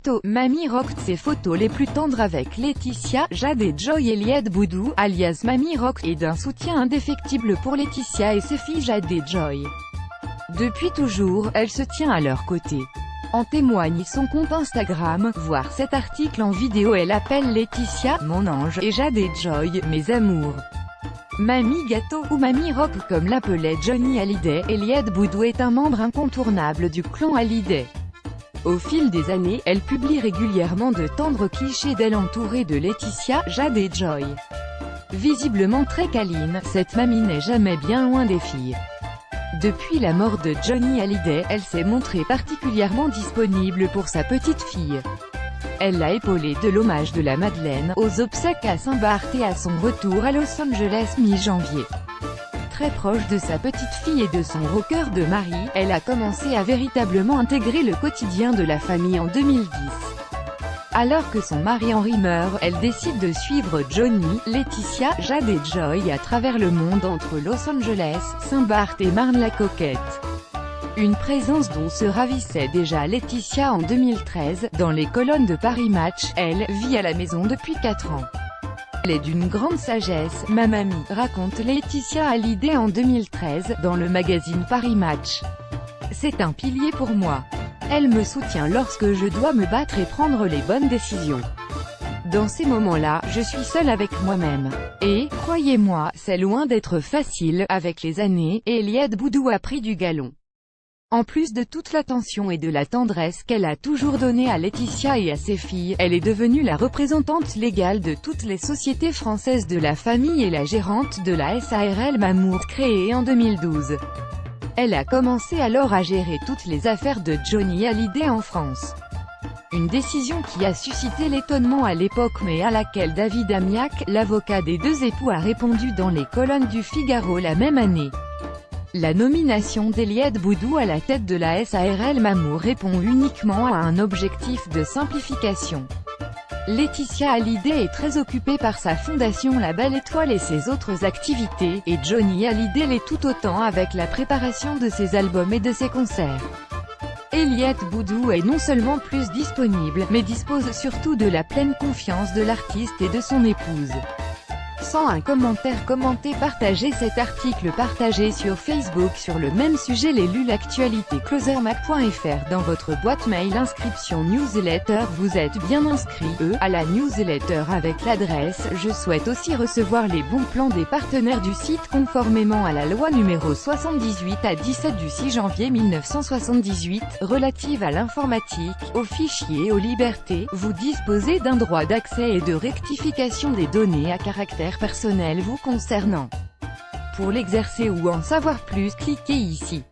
Gâteau, Mamie Rock. Ses photos les plus tendres avec Laetitia, Jade et Joy Elliott Boudou, alias Mamie Rock, et d'un soutien indéfectible pour Laetitia et ses filles Jade et Joy. Depuis toujours, elle se tient à leur côté. En témoigne son compte Instagram. Voir cet article en vidéo. Elle appelle Laetitia « mon ange » et Jade et Joy « mes amours ». Mamie Gâteau, ou Mamie Rock comme l'appelait Johnny Hallyday, Elliott Boudou est un membre incontournable du clan Hallyday. Au fil des années, elle publie régulièrement de tendres clichés d'elle entourée de Laetitia, Jade et Joy. Visiblement très câline, cette mamie n'est jamais bien loin des filles. Depuis la mort de Johnny Hallyday, elle s'est montrée particulièrement disponible pour sa petite fille. Elle l'a épaulée de l'hommage de la Madeleine, aux obsèques à Saint-Barth et à son retour à Los Angeles mi-janvier. Très proche de sa petite fille et de son rocker de mari, elle a commencé à véritablement intégrer le quotidien de la famille en 2010. Alors que son mari Henry meurt, elle décide de suivre Johnny, Laetitia, Jade et Joy à travers le monde entre Los Angeles, Saint-Barth et Marne-la-Coquette. Une présence dont se ravissait déjà Laetitia en 2013, dans les colonnes de Paris Match. Elle vit à la maison depuis 4 ans. Elle est d'une grande sagesse, ma mamie, raconte Laetitia Hallyday en 2013, dans le magazine Paris Match. C'est un pilier pour moi. Elle me soutient lorsque je dois me battre et prendre les bonnes décisions. Dans ces moments-là, je suis seule avec moi-même. Et, croyez-moi, c'est loin d'être facile. Avec les années, Elliott Boudou a pris du galon. En plus de toute l'attention et de la tendresse qu'elle a toujours donnée à Laetitia et à ses filles, elle est devenue la représentante légale de toutes les sociétés françaises de la famille et la gérante de la SARL Mamour, créée en 2012. Elle a commencé alors à gérer toutes les affaires de Johnny Hallyday en France. Une décision qui a suscité l'étonnement à l'époque mais à laquelle David Amiac, l'avocat des deux époux, a répondu dans les colonnes du Figaro la même année. La nomination d'Elliott Boudou à la tête de la SARL Mamour répond uniquement à un objectif de simplification. Laetitia Hallyday est très occupée par sa fondation La Belle Étoile et ses autres activités, et Johnny Hallyday l'est tout autant avec la préparation de ses albums et de ses concerts. Elliott Boudou est non seulement plus disponible, mais dispose surtout de la pleine confiance de l'artiste et de son épouse. Sans un commentaire, commentez, partagez cet article, partagé sur Facebook sur le même sujet. L'élu l'actualité closermac.fr dans votre boîte mail. Inscription newsletter. Vous êtes bien inscrit à la newsletter avec l'adresse. Je souhaite aussi recevoir les bons plans des partenaires du site conformément à la loi numéro 78 à 17 du 6 janvier 1978, relative à l'informatique, aux fichiers et aux libertés. Vous disposez d'un droit d'accès et de rectification des données à caractère personnel vous concernant. Pour l'exercer ou en savoir plus, cliquez ici.